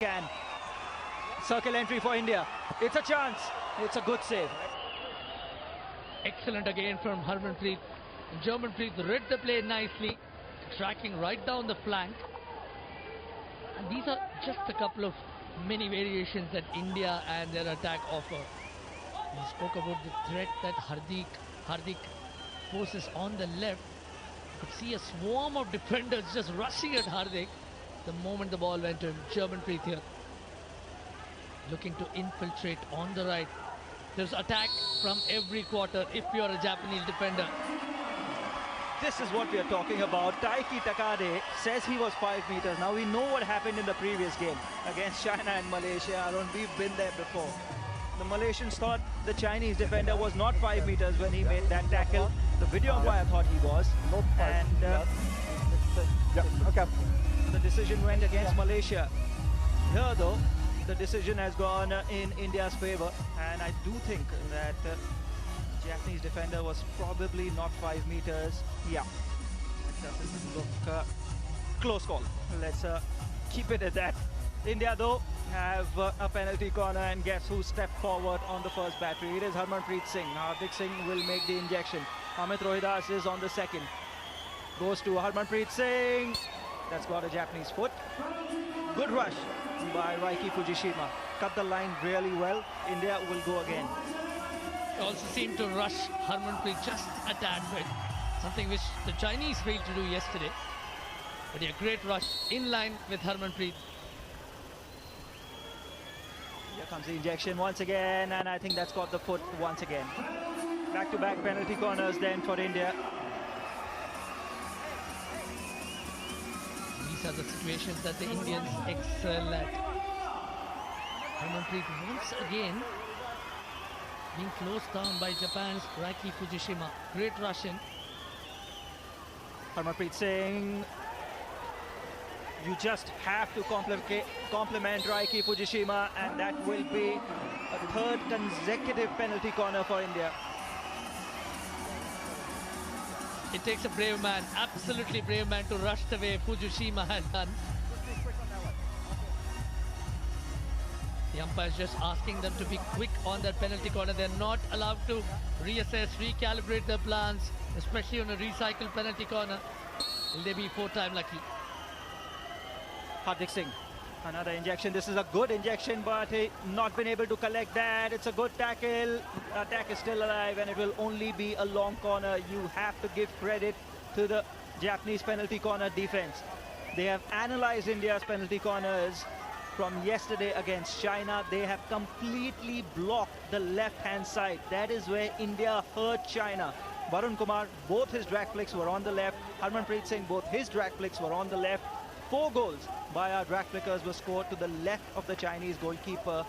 Can circle entry for India. It's a chance. It's a good save. Excellent again from Harmanpreet. Germanpreet read the play nicely, tracking right down the flank. And these are just a couple of many variations that India and their attack offer. We spoke about the threat that Hardik poses on the left. You could see a swarm of defenders just rushing at Hardik the moment the ball went to him. Germanpreet here looking to infiltrate on the right. There's attack from every quarter if you're a Japanese defender. This is what we are talking about. Taiki Takade says he was 5 meters. Now we know what happened in the previous game against China and Malaysia. Arun, we've been there before. The Malaysians thought the Chinese defender was not 5 meters when he made that tackle. The video umpire thought he was. And the decision went against Malaysia. Here though, the decision has gone in India's favor, and I do think that Japanese defender was probably not 5 meters. Yeah, it doesn't look close call. Let's keep it at that. India though have a penalty corner, and guess who stepped forward on the first battery? It is Harmanpreet Singh. Hardik Singh will make the injection. Amit Rohidas is on the second. Goes to Harmanpreet Singh. That's got a Japanese foot. Good rush by Raiki Fujishima. Cut the line really well. India will go again. They also seem to rush Harmanpreet just a tad bit. Something which the Chinese failed to do yesterday. But a great rush in line with Harmanpreet. Here comes the injection once again, and I think that's got the foot once again. Back-to-back penalty corners then for India. These are the situations that the Indians excel at. Harmanpreet once again being closed down by Japan's Raiki Fujishima. Great rush in. Harmanpreet Singh. You just have to compliment Raiki Fujishima, and that will be a third consecutive penalty corner for India. It takes a brave man, absolutely brave man, to rush the way Fujishima had done. The umpire's just asking them to be quick on that penalty corner. They're not allowed to reassess, recalibrate their plans, especially on a recycled penalty corner. Will they be 4-time lucky? Hardik Singh, another injection. This is a good injection, but he not been able to collect that. It's a good tackle. Attack is still alive, and it will only be a long corner. You have to give credit to the Japanese penalty corner defense. They have analyzed India's penalty corners from yesterday against China. They have completely blocked the left-hand side. That is where India hurt China. Varun Kumar, both his drag flicks were on the left. Harmanpreet Singh, both his drag flicks were on the left. 4 goals by our drag flickers were scored to the left of the Chinese goalkeeper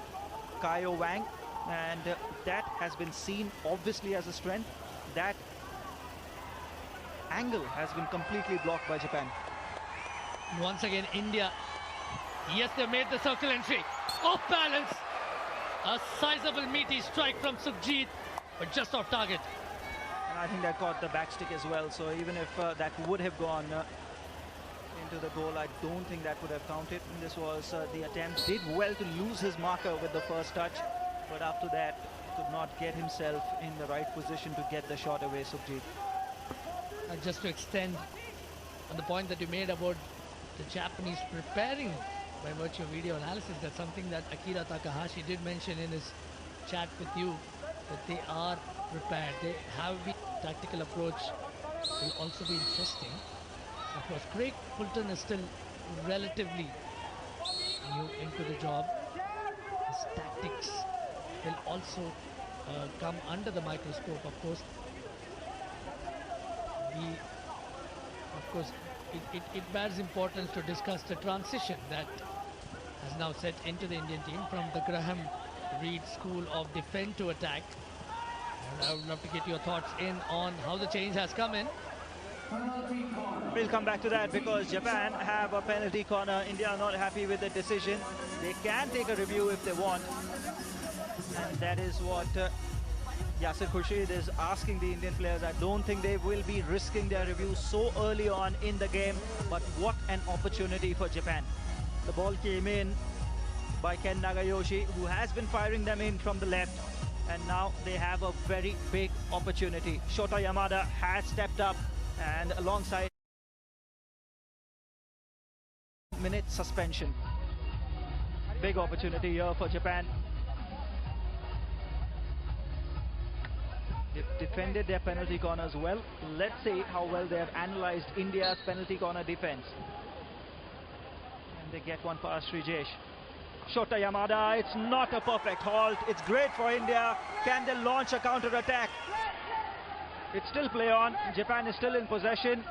Kaio Wang, and that has been seen obviously as a strength. That angle has been completely blocked by Japan. Once again India, yes, they made the circle entry, off balance, a sizable meaty strike from Sukhjit, but just off target. And I think that caught the back stick as well, so even if that would have gone into the goal, I don't think that would have counted. And this was the attempt. Did well to lose his marker with the first touch, but after that could not get himself in the right position to get the shot away, Sukhjit. Just to extend on the point that you made about the Japanese preparing by virtue of video analysis, that's something that Akira Takahashi did mention in his chat with you, that they are prepared. They have the tactical approach will also be interesting. Of course, Craig Fulton is still relatively new into the job. His tactics will also come under the microscope, of course. It bears importance to discuss the transition that has now set into the Indian team from the Graham Reed school of defend to attack. And I would love to get your thoughts in on how the change has come in. We'll come back to that because Japan have a penalty corner. India are not happy with the decision. They can take a review if they want. And that is what Yasir Khurshid is asking the Indian players. I don't think they will be risking their review so early on in the game, but what an opportunity for Japan. The ball came in by Ken Nagayoshi, who has been firing them in from the left. And now they have a very big opportunity. Shota Yamada has stepped up, and alongside minute suspension. Big opportunity here for Japan. They've defended their penalty corners well. Let's see how well they have analysed India's penalty corner defence. And they get one past Rijesh. Shota Yamada, it's not a perfect halt. It's great for India. Can they launch a counter-attack? It's still play on. Japan is still in possession.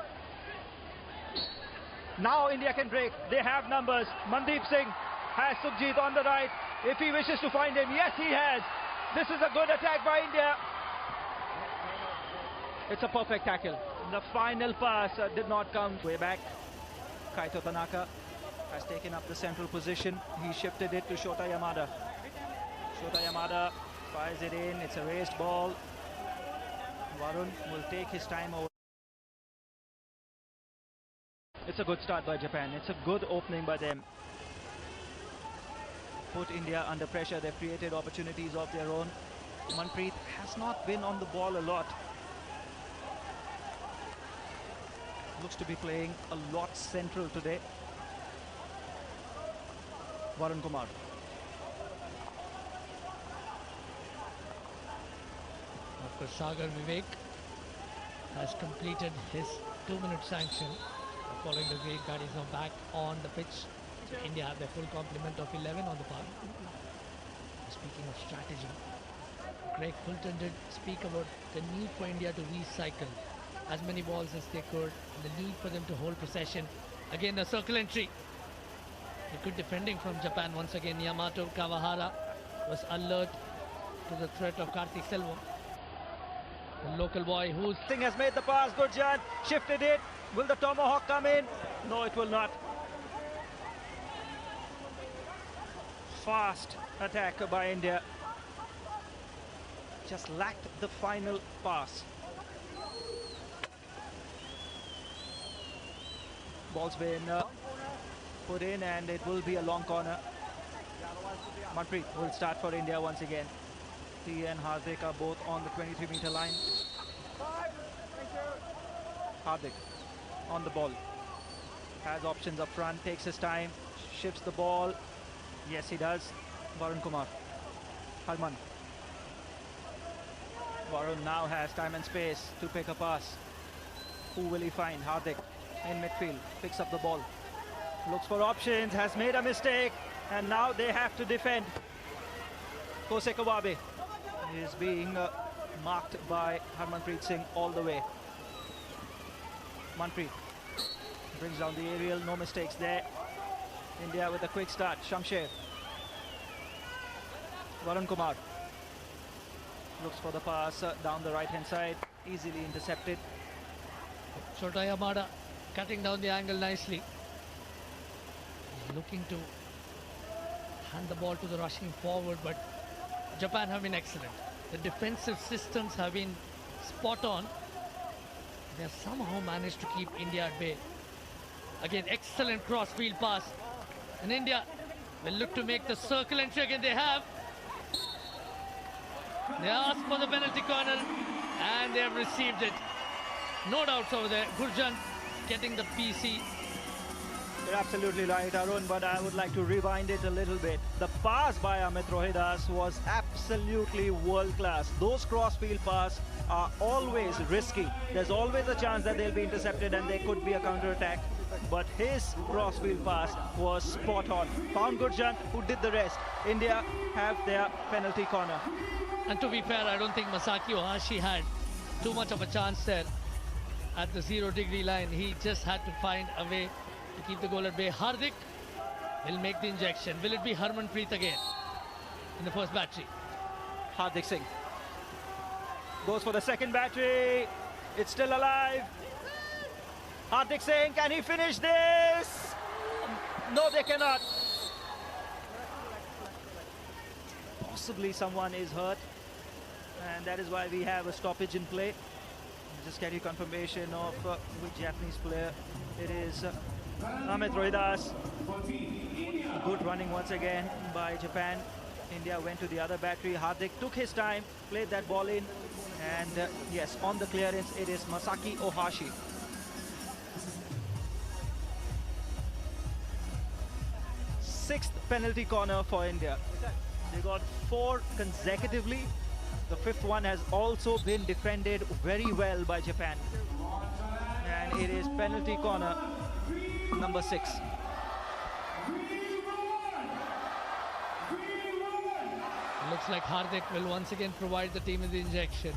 Now India can break. They have numbers. Mandeep Singh has Sukhjit on the right. If he wishes to find him, yes he has. This is a good attack by India. It's a perfect tackle. The final pass did not come. Way back. Kaito Tanaka has taken up the central position. He shifted it to Shota Yamada. Shota Yamada fires it in. It's a raised ball. Varun will take his time over. It's a good start by Japan. It's a good opening by them. Put India under pressure. They've created opportunities of their own. Manpreet has not been on the ball a lot. Looks to be playing a lot central today. Varun Kumar. Of course, Sagar Vivek has completed his 2-minute sanction. Following the green card, is now back on the pitch. So India have their full complement of 11 on the park. Speaking of strategy, Greg Fulton did speak about the need for India to recycle as many balls as they could, and the need for them to hold possession. Again, the circle entry. A good defending from Japan once again. Yamato Kawahara was alert to the threat of Karthik Selvam, the local boy who's... Singh has made the pass. Gurjan shifted it. Will the tomahawk come in? No, it will not. Fast attack by India. Just lacked the final pass. Ball's been put in, and it will be a long corner. Manpreet will start for India once again. T and Hardik are both on the 23-meter line. Hardik on the ball. Has options up front, takes his time, shifts the ball. Yes, he does. Varun Kumar. Harman. Varun now has time and space to pick a pass. Who will he find? Hardik in midfield. Picks up the ball. Looks for options. Has made a mistake. And now they have to defend. Kose Kawabe is being marked by Harmanpreet Singh all the way. Manpreet brings down the aerial. No mistakes there. India with a quick start. Shamsher. Varun Kumar looks for the pass down the right hand side. Easily intercepted. Shota Yamada cutting down the angle nicely. Looking to hand the ball to the rushing forward, but Japan have been excellent. The defensive systems have been spot on. They have somehow managed to keep India at bay. Again, excellent cross-field pass. And India will look to make the circle entry again. They have. They asked for the penalty corner and they have received it. No doubts over there. Gurjan getting the PC. You're absolutely right, Arun, but I would like to rewind it a little bit. The pass by Amit Rohidas was absolutely world-class. Those cross-field passes are always risky. There's always a chance that they'll be intercepted and there could be a counter-attack. But his cross-field pass was spot on. Found Gurjan, who did the rest. India have their penalty corner. And to be fair, I don't think Masaki Ohashi had too much of a chance there at the 0-degree line. He just had to find a way to keep the goal at bay. Hardik will make the injection. Will it be Harmanpreet again in the first battery? Hardik Singh goes for the second battery. It's still alive. Hardik Singh, can he finish this? No, they cannot. Possibly someone is hurt, and that is why we have a stoppage in play. Just get you confirmation of which Japanese player it is. Amit Rohidas Good running once again by Japan. India went to the other battery. Hardik took his time, played that ball in, and yes, on the clearance it is Masaki Ohashi. Sixth penalty corner for India. They got 4 consecutively. The 5th one has also been defended very well by Japan. And it is penalty corner number 6. Looks like Hardik will once again provide the team with the injection.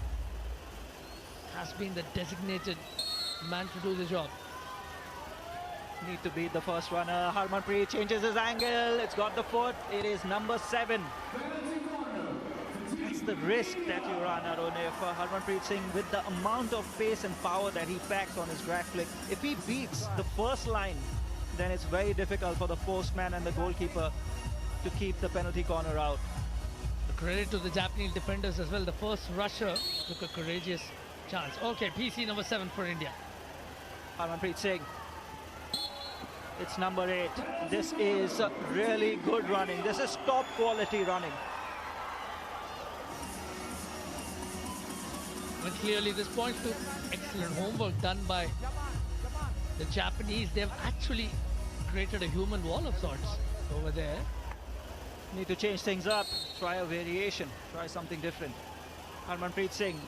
Has been the designated man to do the job. Need to beat the first runner. Harmanpreet changes his angle. It's got the foot. It is number 7. That's the risk that you run, Arun. If Harmanpreet Singh, with the amount of pace and power that he packs on his drag flick, if he beats the first line, then it's very difficult for the postman and the goalkeeper to keep the penalty corner out. Credit to the Japanese defenders as well. The first rusher took a courageous chance. Okay, PC number 7 for India. Harmanpreet Singh. It's number 8. This is really good running. This is top quality running. Well, clearly this points to excellent homework done by the Japanese. They've actually created a human wall of sorts over there. Need to change things up, try a variation, try something different. Harmanpreet Singh.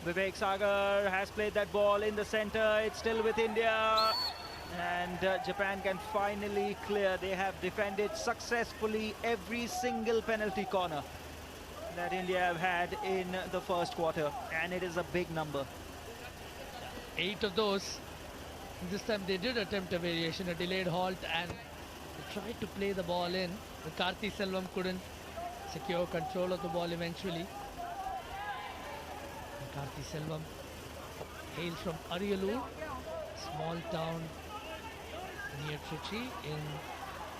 Vivek Sagar has played that ball in the center. It's still with India. And Japan can finally clear. They have defended successfully every single penalty corner that India have had in the first quarter. And it is a big number. 8 of those. This time they did attempt a variation, a delayed halt, and they tried to play the ball in. But Karthi Selvam couldn't secure control of the ball eventually. And Karthi Selvam hails from Ariyalur, small town near Trichy in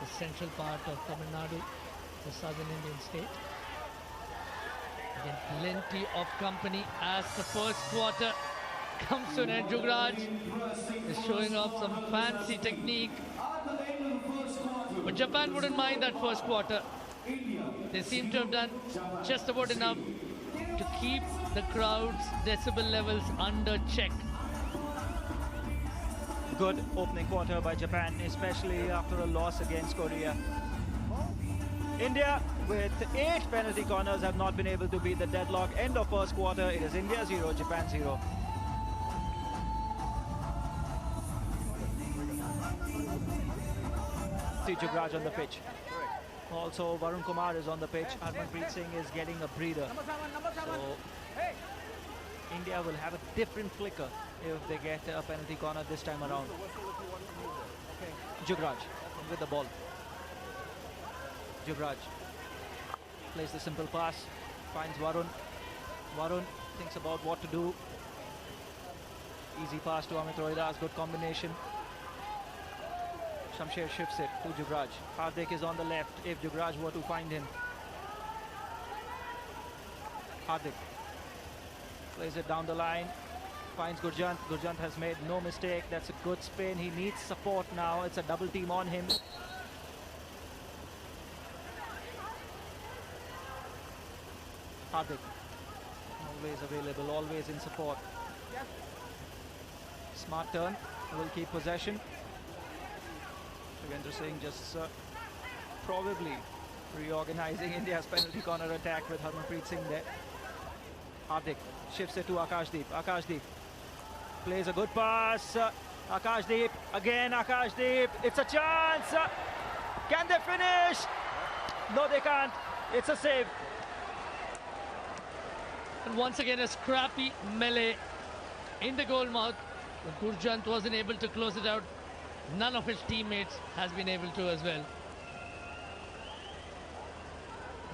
the central part of Tamil Nadu, the southern Indian state. Again, plenty of company as the first quarter comes to an end. Jugraj is showing off some fancy technique. But Japan wouldn't mind that first quarter. They seem to have done just about enough to keep the crowd's decibel levels under check. Good opening quarter by Japan, especially after a loss against Korea. India, with 8 penalty corners, have not been able to beat the deadlock. End of first quarter, it is India 0, Japan 0. Jugraj on the pitch. Also, Varun Kumar is on the pitch. Harmanpreet Singh is getting a breather. So, India will have a different flicker if they get a penalty corner this time around. Jugraj with the ball. Jugraj plays the simple pass, finds Varun. Varun thinks about what to do. Easy pass to Amit Rohidas, good combination. Shamsher shifts it to Jugraj. Hardik is on the left if Jugraj were to find him. Hardik plays it down the line, finds Gurjant. Gurjant has made no mistake. That's a good spin. He needs support now. It's a double team on him. Hardik, always available, always in support. Smart turn, will keep possession. Shavendra Singh just probably reorganizing India's penalty corner attack with Harmanpreet Singh there. Hardik shifts it to Akashdeep. Akashdeep plays a good pass. Akashdeep, again Akashdeep. It's a chance. Can they finish? No, they can't. It's a save. And once again, a scrappy melee in the goal mouth. Gurjant wasn't able to close it out. None of his teammates has been able to as well.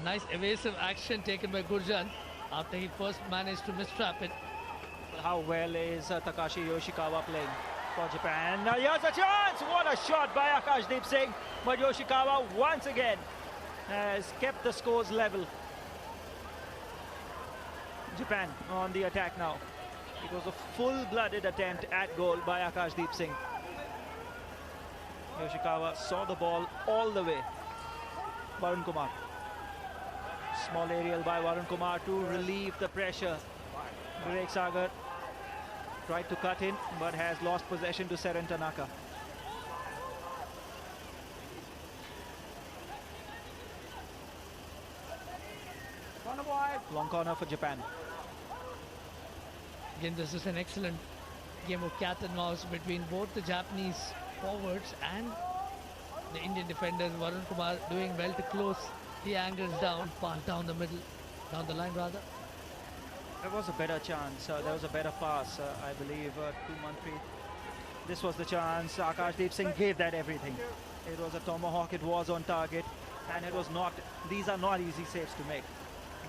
Nice evasive action taken by Gurjant after he first managed to mistrap it. How well is Takashi Yoshikawa playing for Japan? Now here's a chance! What a shot by Akashdeep Singh. But Yoshikawa once again has kept the scores level. Japan on the attack now. It was a full-blooded attempt at goal by Akashdeep Singh. Yoshikawa saw the ball all the way. Varun Kumar. Small aerial by Varun Kumar to relieve the pressure. Vivek Sagar tried to cut in but has lost possession to Seren Tanaka. Long corner for Japan. Again, this is an excellent game of cat and mouse between both the Japanese forwards and the Indian defenders. Varun Kumar doing well to close the angles down, pass down the middle, down the line rather. There was a better chance. There was a better pass, I believe, to Manpreet. This was the chance. Akashdeep Singh gave that everything. It was a tomahawk. It was on target, and it was not. These are not easy saves to make.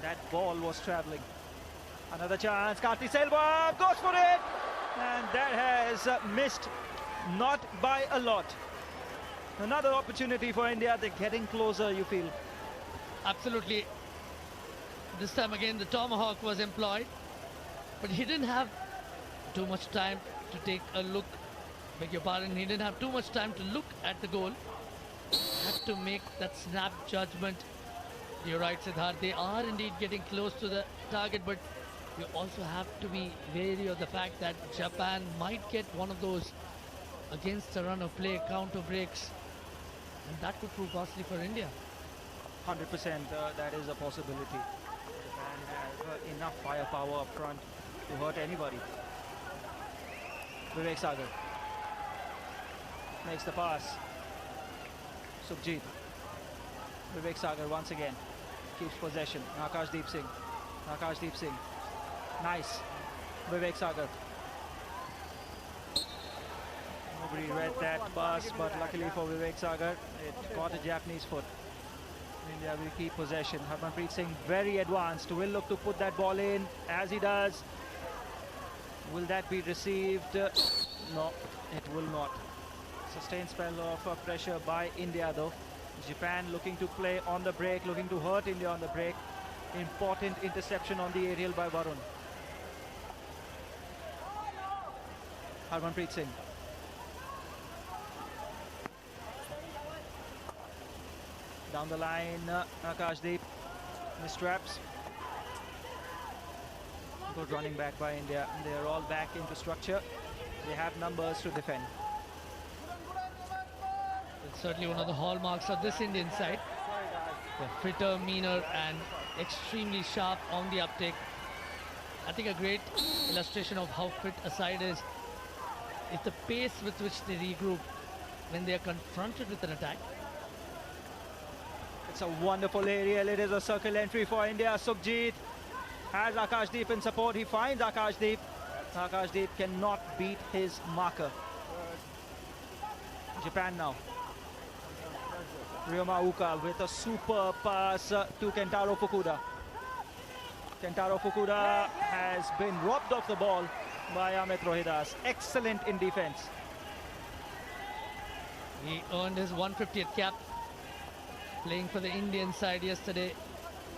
That ball was travelling. Another chance. Karthi Selva goes for it, and that has missed, not by a lot. Another opportunity for India. They're getting closer, you feel. Absolutely. This time again the tomahawk was employed, but he didn't have too much time to take a look. Beg your pardon, he didn't have too much time to look at the goal. Had to make that snap judgment. You're right, Siddharth, they are indeed getting close to the target, but you also have to be wary of the fact that Japan might get one of those against the run of play counter breaks, and that could prove costly for India. 100% that is a possibility. Japan have enough firepower up front to hurt anybody. Vivek Sagar makes the pass. Sukhjit. Vivek Sagar once again keeps possession. Akashdeep Singh. Akashdeep Singh. Nice. Vivek Sagar. Nobody read that pass, but luckily for Vivek Sagar, it caught a Japanese foot. India will keep possession. Harmanpreet Singh very advanced. Will look to put that ball in as he does. Will that be received? No, it will not. Sustained spell of pressure by India though. Japan looking to play on the break, looking to hurt India on the break. Important interception on the aerial by Varun. Harmanpreet Singh. Down the line, Akashdeep mistraps. Good running back by India. They are all back into structure. They have numbers to defend. It's certainly one of the hallmarks of this Indian side. They're fitter, meaner, and extremely sharp on the uptake. I think a great illustration of how fit a side is the pace with which they regroup when they are confronted with an attack. It's a wonderful aerial. It is a circle entry for India. Sukhjit has Akashdeep in support. He finds Akashdeep. Akashdeep cannot beat his marker. Japan now. Ryoma Uka with a super pass to Kentaro Fukuda. Kentaro Fukuda has been robbed of the ball by Amit Rohidas. Excellent in defense. He earned his 150th cap playing for the Indian side yesterday.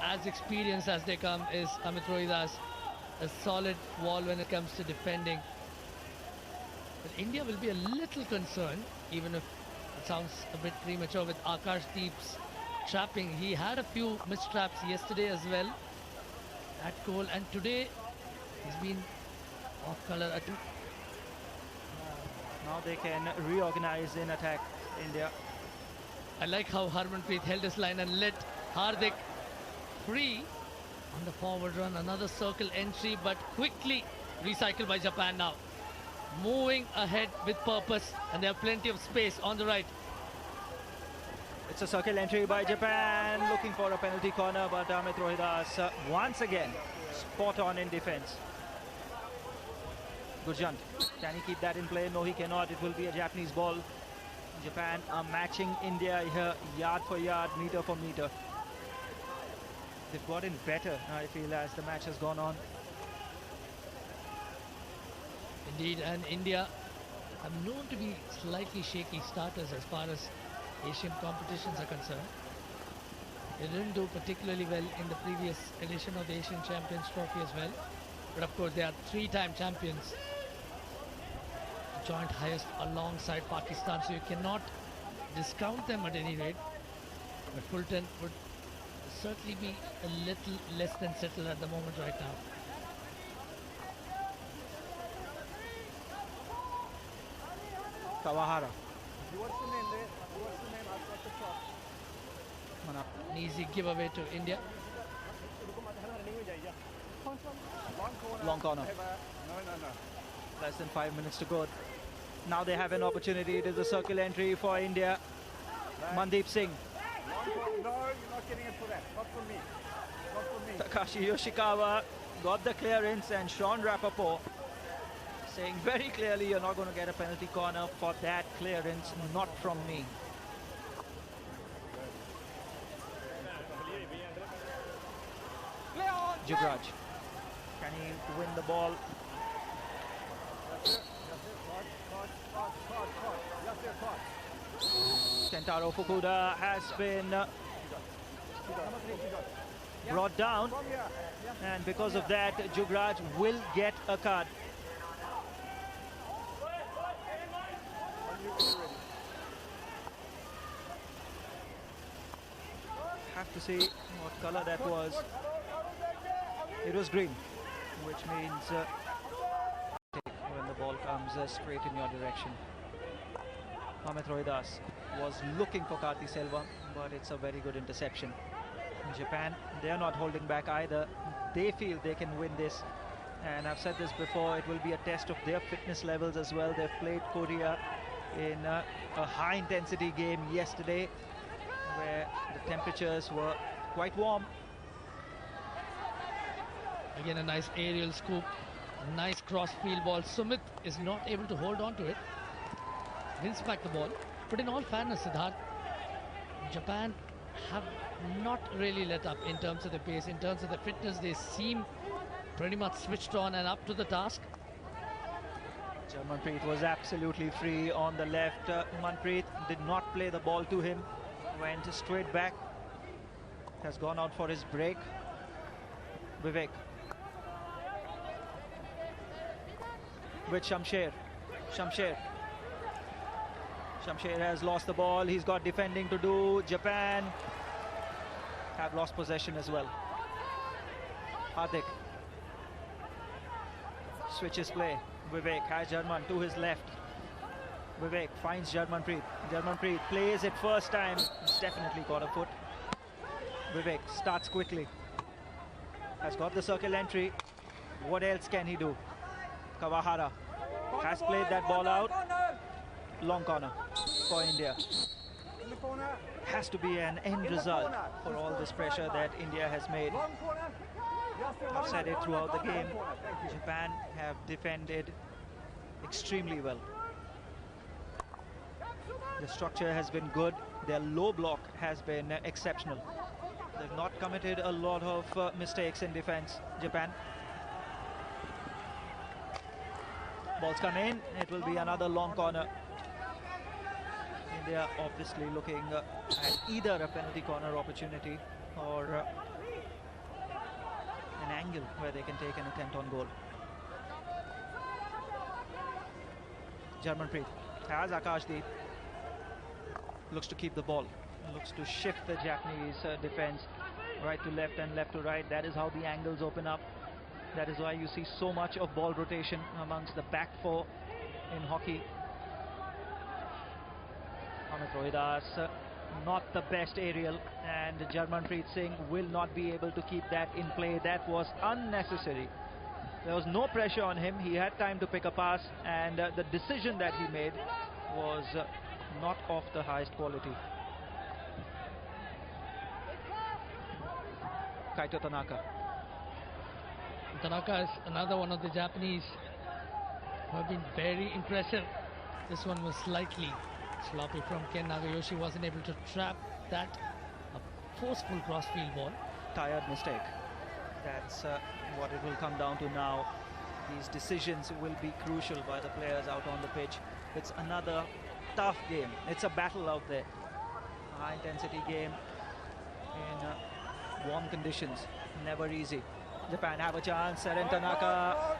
As experienced as they come is Amit Rohidas. A solid wall when it comes to defending. But India will be a little concerned, even if it sounds a bit premature, with Akashdeep's trapping. He had a few mistraps yesterday as well at goal, and today he's been off colour. Now they can reorganize in attack, India. I like how Harmanpreet held his line and let Hardik free on the forward run. Another circle entry, but quickly recycled by Japan now. Moving ahead with purpose, and they have plenty of space on the right. It's a circle entry by Japan, looking for a penalty corner, but Amit Rohidas once again spot on in defense. Gurjant, can he keep that in play? No, he cannot. It will be a Japanese ball. Japan are matching India here, yard for yard, meter for meter. They've gotten better, I feel, as the match has gone on. Indeed, and India are known to be slightly shaky starters as far as Asian competitions are concerned. They didn't do particularly well in the previous edition of the Asian Champions Trophy as well. But of course, they are three-time champions. Joint highest alongside Pakistan, so you cannot discount them at any rate, but Fulton would certainly be a little less than settled at the moment right now. Kawahara. An easy giveaway to India. Long corner. Less than 5 minutes to go. Now they have an opportunity. It is a circle entry for India. Mandeep Singh. No, you're not getting it for that. Not for me. Not for me. Takashi Yoshikawa got the clearance, and Sean Rappaport saying very clearly, you're not going to get a penalty corner for that clearance, not from me. Jugraj. Can he win the ball? Kentaro Fukuda has been brought down, and because of that, Jugraj will get a card. Have to see what color that was. It was green, which means when the ball comes straight in your direction. Amit Rohidas was looking for Karthi Selva, but it's a very good interception. In Japan, they are not holding back either. They feel they can win this, and I've said this before, it will be a test of their fitness levels as well. They've played Korea in a high intensity game yesterday where the temperatures were quite warm. Again, a nice aerial scoop, a nice cross field ball. Sumit is not able to hold on to it. Wins back the ball. But in all fairness, Siddharth, Japan have not really let up in terms of the pace, in terms of the fitness. They seem pretty much switched on and up to the task. Manpreet was absolutely free on the left. Manpreet did not play the ball to him, went straight back, has gone out for his break. Vivek with Shamsher. Shamsher has lost the ball. He's got defending to do. Japan have lost possession as well. Hardik switches play. Vivek has Jarman to his left. Vivek finds Jarmanpreet. Jarmanpreet plays it first time. It's definitely got a foot. Vivek starts quickly. Has got the circle entry. What else can he do? Kawahara has played that ball out. Long corner for India. Has to be an end result for all this pressure that India has made. I've said it throughout the game. Japan have defended extremely well. The structure has been good. Their low block has been exceptional. They've not committed a lot of mistakes in defense, Japan. Balls come in. It will be another long corner. India obviously looking at either a penalty corner opportunity or an angle where they can take an attempt on goal. Jarmanpreet has Akashdeep. Looks to keep the ball. Looks to shift the Japanese defense right to left and left to right. That is how the angles open up. That is why you see so much of ball rotation amongst the back four in hockey. Amit Rohidas, not the best aerial, and Jarmanpreet Singh will not be able to keep that in play. That was unnecessary. There was no pressure on him. He had time to pick a pass, and the decision that he made was not of the highest quality. Kaito Tanaka. Tanaka is another one of the Japanese who have been very impressive. This one was slightly sloppy from Ken Nagayoshi. Wasn't able to trap that. A forceful crossfield ball. Tired mistake. That's what it will come down to now. These decisions will be crucial by the players out on the pitch. It's another tough game. It's a battle out there. A high intensity game in warm conditions. Never easy. Japan have a chance. Seren Tanaka.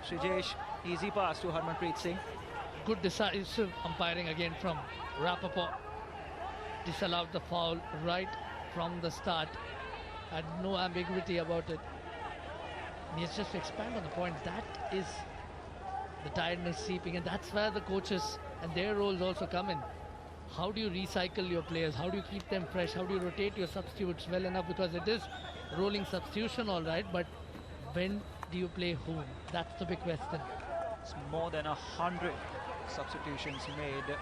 Shijesh. Easy pass to Harmanpreet Singh. Good decisive umpiring again from Rappaport. disallowed the foul right from the start. Had no ambiguity about it. Yes, just to expand on the point, that is the tiredness seeping, and that's where the coaches and their roles also come in. How do you recycle your players? How do you keep them fresh? How do you rotate your substitutes well enough? Because it is rolling substitution, all right, but when do you play whom? That's the big question. It's more than 100 substitutions made.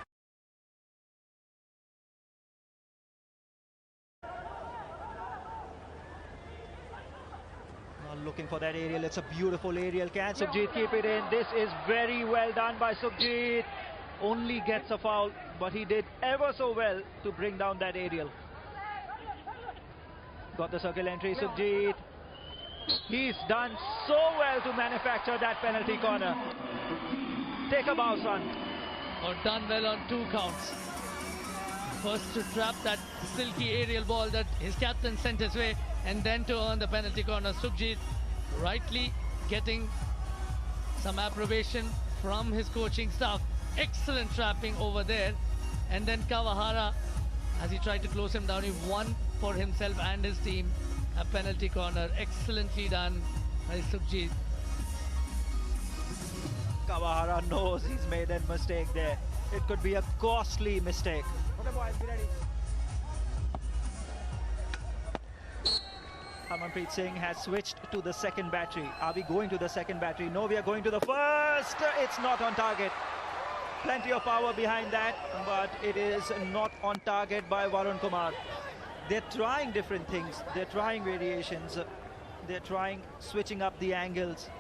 Now looking for that aerial. It's a beautiful aerial. Can Sukhjit keep it in? This is very well done by Sukhjit. Only gets a foul, but he did ever so well to bring down that aerial. Got the circle entry, Sukhjit. He's done so well to manufacture that penalty corner. Take a bow, son. Or done well on 2 counts. First to trap that silky aerial ball that his captain sent his way, and then to earn the penalty corner. Sukhjit rightly getting some approbation from his coaching staff. Excellent trapping over there. And then Kawahara, as he tried to close him down, he won for himself and his team a penalty corner. Excellently done by Sukhjit. Kawahara knows he's made a mistake there. It could be a costly mistake. Okay, boys, be ready. Harmanpreet Singh has switched to the second battery. Are we going to the second battery? No, we are going to the first. It's not on target. Plenty of power behind that, but it is not on target by Varun Kumar. They're trying different things. They're trying variations. They're trying switching up the angles.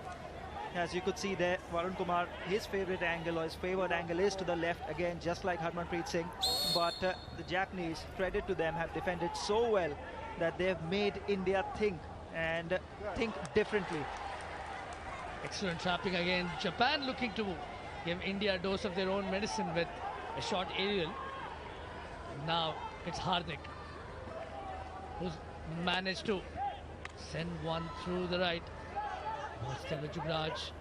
As you could see there, Varun Kumar, his favorite angle or his favored angle is to the left again, just like Harmanpreet Singh. But the Japanese, credit to them, have defended so well that they've made India think and think differently. Excellent trapping again. Japan looking to give India a dose of their own medicine with a short aerial. Now it's Hardik who's managed to send one through the right. Still with Jugraj.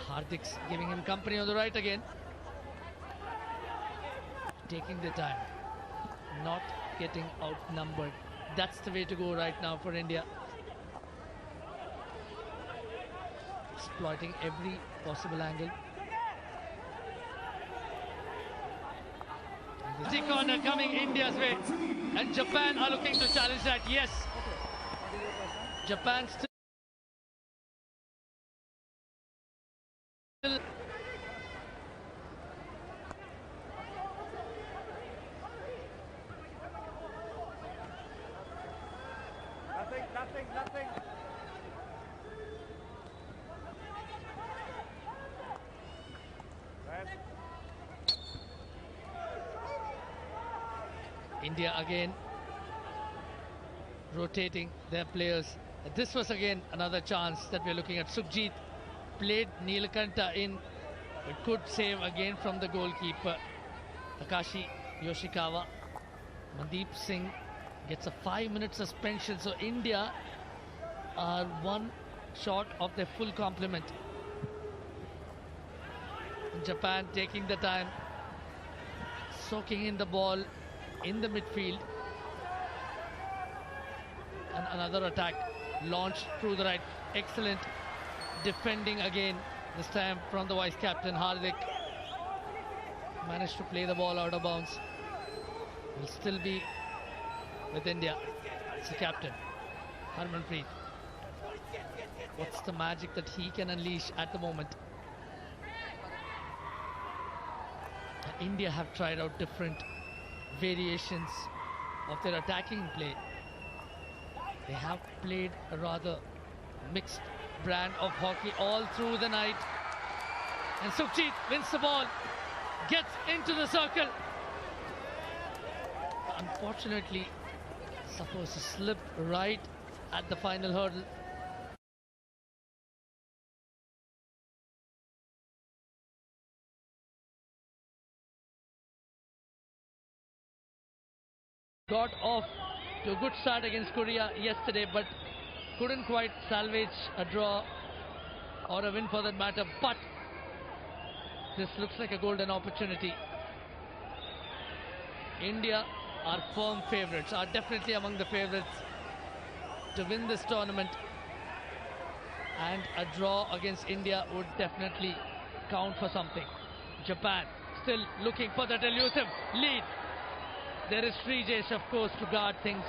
Hardik's giving him company on the right again. Taking the time. Not getting outnumbered. That's the way to go right now for India. Exploiting every possible angle. The corner coming India's way. And Japan are looking to challenge that. Yes. Japan still. Nothing. India again rotating their players. This was again another chance that we're looking at. Sukhjit played Neelakanta in, but could save again from the goalkeeper Takashi Yoshikawa. Mandeep Singh gets a 5-minute suspension, so India are one short of their full complement. Japan taking the time, soaking in the ball in the midfield, and another attack launched through the right. Excellent defending again, this time from the vice captain Hardik. Managed to play the ball out of bounds. Will still be with India. It's the captain Harmanpreet. What's the magic that he can unleash at the moment? India have tried out different variations of their attacking play. They have played a rather mixed brand of hockey all through the night. And Sukhjit wins the ball, gets into the circle. Unfortunately, suffers a slip right at the final hurdle. Got off to a good start against Korea yesterday, but couldn't quite salvage a draw or a win for that matter. But this looks like a golden opportunity. India are firm favourites, are definitely among the favourites to win this tournament. And a draw against India would definitely count for something. Japan still looking for that elusive lead. There is Srijesh, of course, to guard things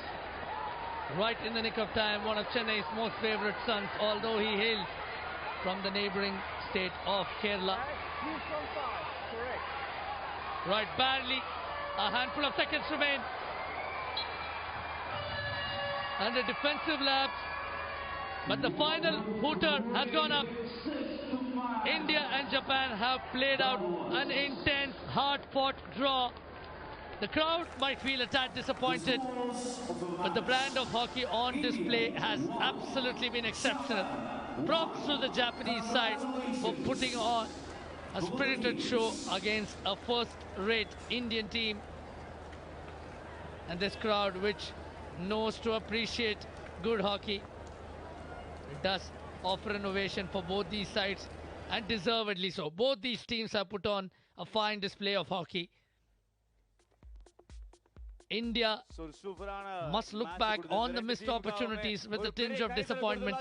right in the nick of time. One of Chennai's most favourite sons, although he hails from the neighbouring state of Kerala. Correct. Right, barely a handful of seconds remain. And a defensive lapse. But the final hooter has gone up. India and Japan have played out an intense, hard-fought draw. The crowd might feel a tad disappointed, but the brand of hockey on display has absolutely been exceptional. Props to the Japanese side for putting on a spirited show against a first-rate Indian team. And this crowd, which knows to appreciate good hockey, does offer an ovation for both these sides, and deservedly so. Both these teams have put on a fine display of hockey. India must look back on the missed opportunities with a tinge of disappointment.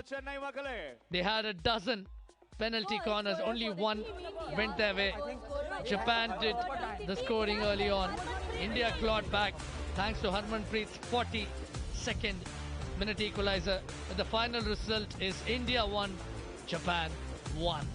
They had a dozen penalty corners, only one went their way. Japan did the scoring early on. India clawed back thanks to Harmanpreet's 42nd minute equalizer. But the final result is India 1, Japan 1.